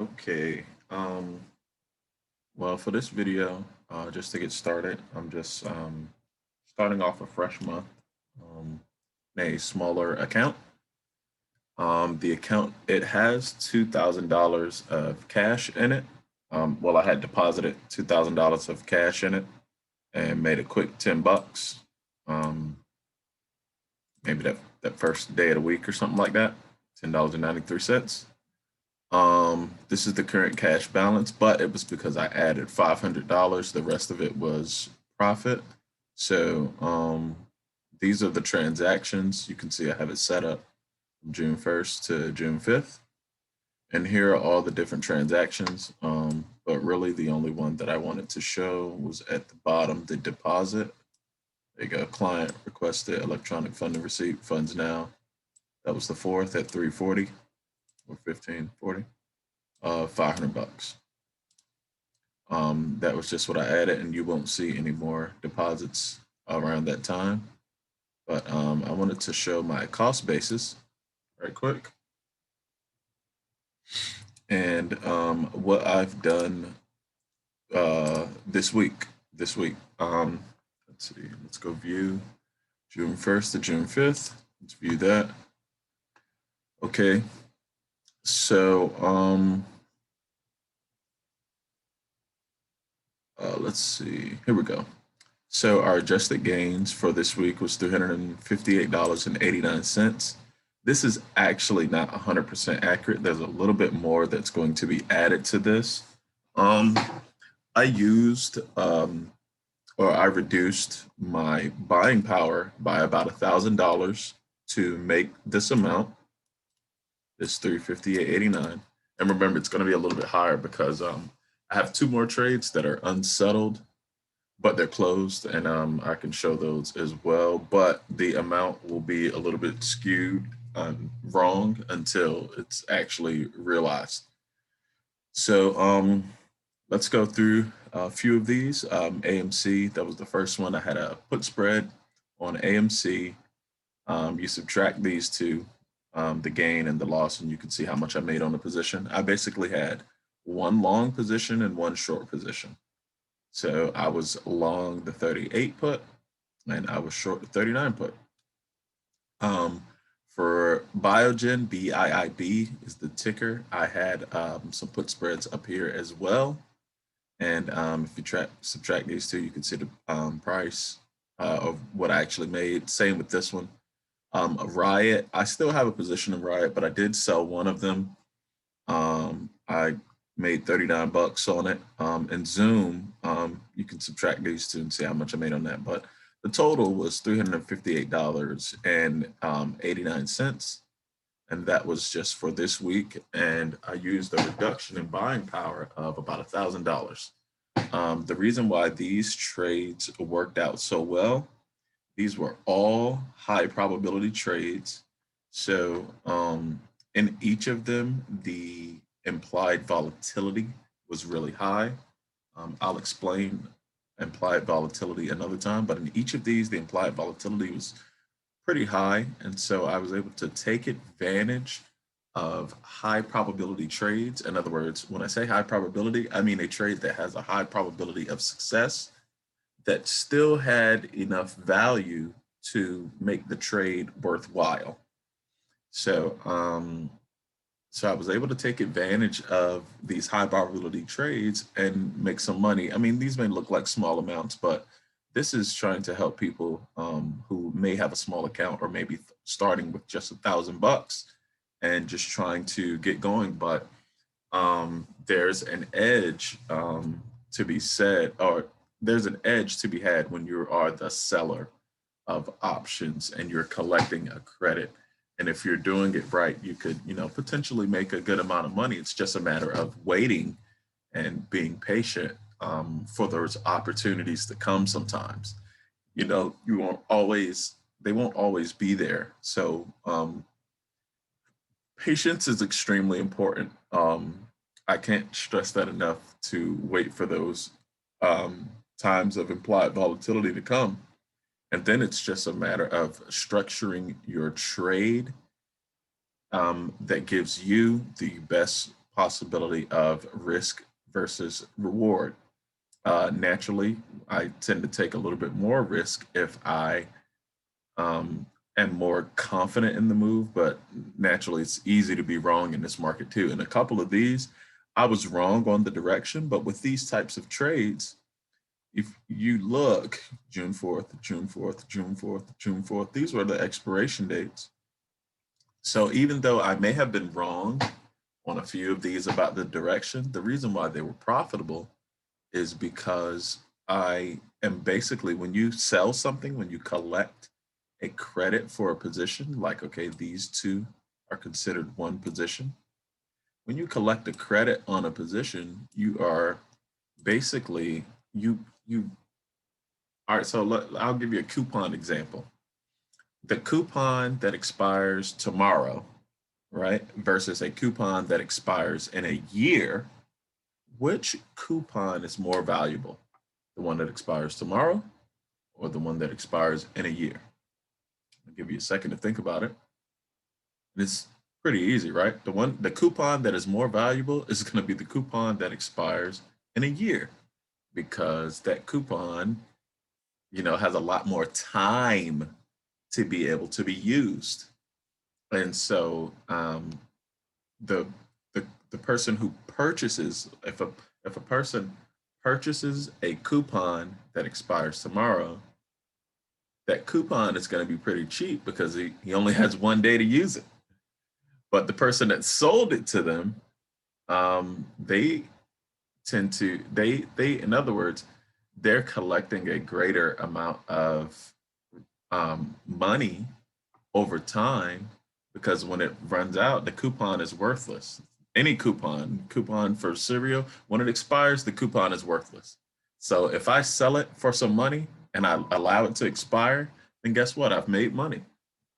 Okay. Well, for this video, just to get started, I'm just starting off a fresh month, um, in a smaller account. The account, it has $2,000 of cash in it. Well, I had deposited $2,000 of cash in it and made a quick 10 bucks. Um, maybe that first day of the week or something like that. $10.93. This is the current cash balance, but it was because I added $500. The rest of it was profit. So these are the transactions. You can see I have it set up from June 1st to June 5th. And here are all the different transactions. But really the only one that I wanted to show was at the bottom, the deposit. There you go, client requested electronic funding receipt, funds now. That was the 4th at 3:40 or 15:40. 500 bucks. That was just what I added, and you won't see any more deposits around that time. But I wanted to show my cost basis right quick. And what I've done this week. Let's see, let's go view June 1st to June 5th. Let's view that. Okay, so let's see, here we go. So our adjusted gains for this week was $358.89. This is actually not 100% accurate. There's a little bit more that's going to be added to this. I used or I reduced my buying power by about $1,000 to make this amount, this 358.89. And remember, it's going to be a little bit higher because I have two more trades that are unsettled, but they're closed, and I can show those as well. But the amount will be a little bit skewed wrong until it's actually realized. So let's go through a few of these. AMC, that was the first one. I had a put spread on AMC. You subtract these two, the gain and the loss, and you can see how much I made on the position. I basically had one long position and one short position. So I was long the 38 put and I was short the 39 put. For Biogen, BIIB is the ticker. I had some put spreads up here as well. And if you subtract these two, you can see the price of what I actually made. Same with this one. Riot, I still have a position in Riot, but I did sell one of them. I made 39 bucks on it. And Zoom, you can subtract these two and see how much I made on that. But the total was $358.89. And that was just for this week. And I used a reduction in buying power of about $1,000. The reason why these trades worked out so well, these were all high probability trades. So in each of them, the implied volatility was really high. I'll explain implied volatility another time, but in each of these, the implied volatility was pretty high. And so I was able to take advantage of high probability trades. In other words, when I say high probability, I mean a trade that has a high probability of success that still had enough value to make the trade worthwhile. So, so I was able to take advantage of these high probability trades and make some money. I mean, these may look like small amounts, but this is trying to help people who may have a small account or maybe starting with just $1,000 and just trying to get going. But there's an edge to be said, or there's an edge to be had when you are the seller of options and you're collecting a credit. And if you're doing it right, you could, potentially make a good amount of money. It's just a matter of waiting and being patient for those opportunities to come sometimes. They won't always be there. So patience is extremely important. I can't stress that enough, to wait for those times of implied volatility to come. And then it's just a matter of structuring your trade that gives you the best possibility of risk versus reward. Naturally, I tend to take a little bit more risk if I am more confident in the move, but naturally it's easy to be wrong in this market too. And a couple of these, I was wrong on the direction, but with these types of trades, if you look, June 4th, June 4th, June 4th, June 4th, these were the expiration dates. So even though I may have been wrong on a few of these about the direction, the reason why they were profitable is because I am basically, when you sell something, when you collect a credit for a position, like, okay, these two are considered one position. When you collect a credit on a position, you are basically, all right, so I'll give you a coupon example. The coupon that expires tomorrow, right, versus a coupon that expires in a year, which coupon is more valuable? The one that expires tomorrow or the one that expires in a year? I'll give you a second to think about it. It's pretty easy, right? The coupon that is more valuable is going to be the coupon that expires in a year, because that coupon, has a lot more time to be able to be used. And so the the person who purchases, if a person purchases a coupon that expires tomorrow, that coupon is going to be pretty cheap because he only has one day to use it. But the person that sold it to them, they tend to they in other words, they're collecting a greater amount of money over time, because when it runs out, the coupon is worthless. Any coupon for cereal, when it expires, the coupon is worthless. So if I sell it for some money and I allow it to expire, then guess what? I've made money.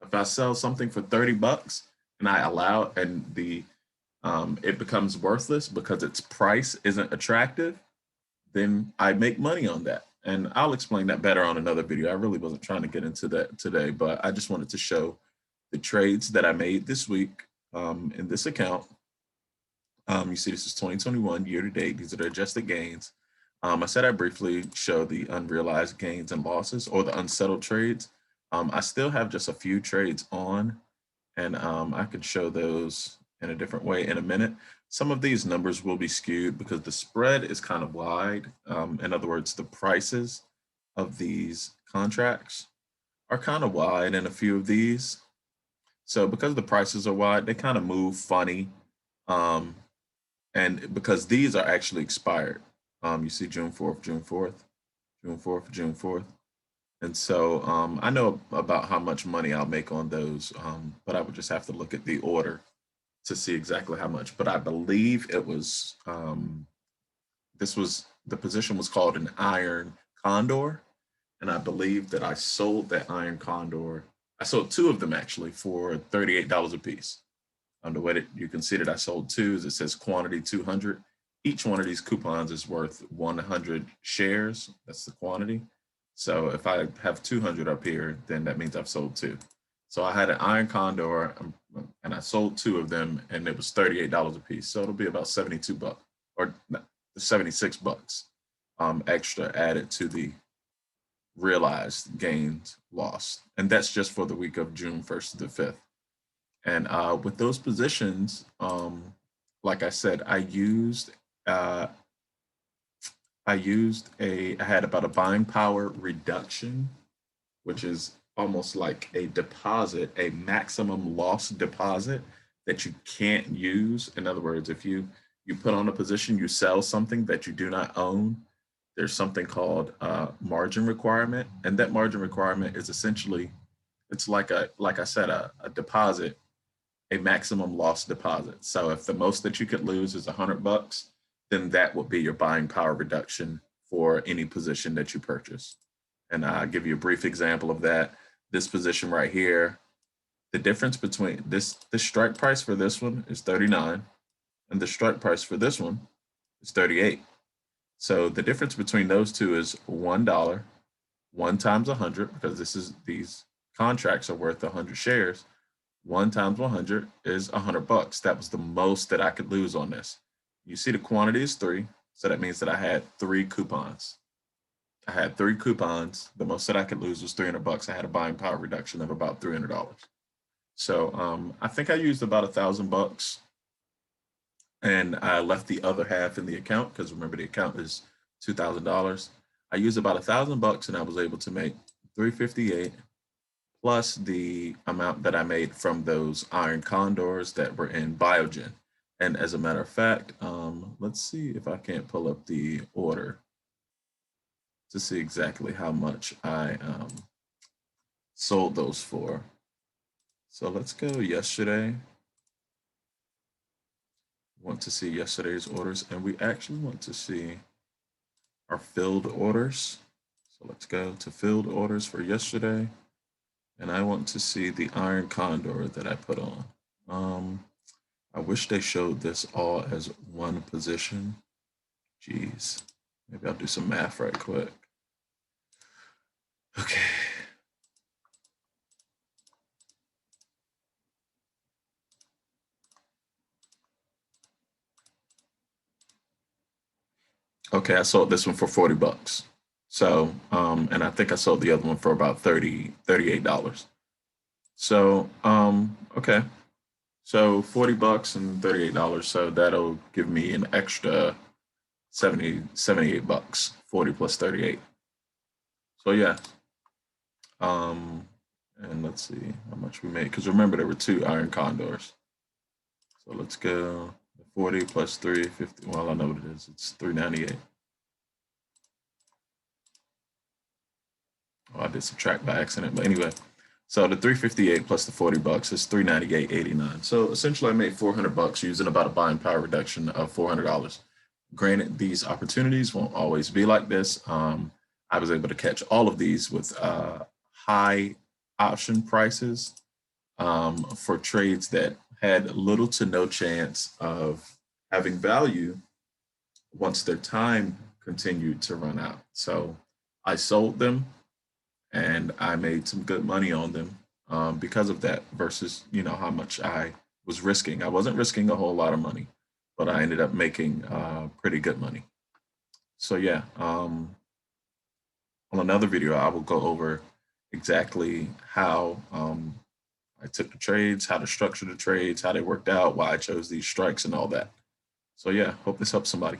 If I sell something for 30 bucks and I allow, and it becomes worthless because its price isn't attractive, then I make money on that. And I'll explain that better on another video. I really wasn't trying to get into that today, but I just wanted to show the trades that I made this week in this account. You see, this is 2021 year to date. These are the adjusted gains. I said I briefly show the unrealized gains and losses, or the unsettled trades. I still have just a few trades on, and I could show those in a different way in a minute. Some of these numbers will be skewed because the spread is kind of wide. In other words, the prices of these contracts are kind of wide in a few of these. So because the prices are wide, they kind of move funny. And because these are actually expired. You see June 4th, June 4th, June 4th, June 4th. And so I know about how much money I'll make on those, but I would just have to look at the order to see exactly how much. But I believe it was, the position was called an iron condor. And I believe that I sold that iron condor. I sold two of them actually for $38 a piece. The way that you can see that I sold two is it says quantity 200. Each one of these coupons is worth 100 shares. That's the quantity. So if I have 200 up here, then that means I've sold two. So I had an iron condor and I sold two of them, and it was $38 a piece. So it'll be about 72 bucks, or 76 bucks extra added to the realized gains lost. And that's just for the week of June 1st to the 5th. And with those positions, like I said, I had about a buying power reduction, which is almost like a deposit, a maximum loss deposit that you can't use. In other words, if you put on a position, you sell something that you do not own, there's something called margin requirement. And that margin requirement is essentially, it's like I said, a deposit, a maximum loss deposit. So if the most that you could lose is 100 bucks, then that would be your buying power reduction for any position that you purchase. And I'll give you a brief example of that. This position right here, the difference between the strike price for this one is 39, and the strike price for this one is 38. So the difference between those two is $1, 1 times 100, because these contracts are worth 100 shares. 1 times 100 is $100. That was the most that I could lose on this. You see the quantity is 3, so that means that I had 3 coupons. I had 3 coupons. The most that I could lose was $300. I had a buying power reduction of about $300. So I think I used about $1,000, and I left the other half in the account because remember the account is $2,000. I used about $1,000 and I was able to make 358 plus the amount that I made from those iron condors that were in Biogen. And as a matter of fact, let's see if I can't pull up the order to see exactly how much I sold those for. So let's go yesterday. Want to see yesterday's orders, and we actually want to see our filled orders. So let's go to filled orders for yesterday. And I want to see the iron condor that I put on. I wish they showed this all as one position. Geez, maybe I'll do some math right quick. Okay. Okay, I sold this one for $40. So, and I think I sold the other one for about $38. So, okay. So $40 and $38. So that'll give me an extra 78 bucks, 40 plus 38. So yeah. And let's see how much we made. Because remember there were 2 iron condors. So let's go 40 plus 350. Well, I know what it is. It's 398. Oh, I did subtract by accident, but anyway. So the 358 plus the $40 is 398.89. So essentially I made $400 using about a buying power reduction of $400. Granted, these opportunities won't always be like this. I was able to catch all of these with high option prices for trades that had little to no chance of having value once their time continued to run out. So I sold them and I made some good money on them because of that versus, how much I was risking. I wasn't risking a whole lot of money, but I ended up making pretty good money. So yeah, on another video, I will go over exactly how I took the trades, how to structure the trades, how they worked out, why I chose these strikes and all that. So yeah, hope this helps somebody.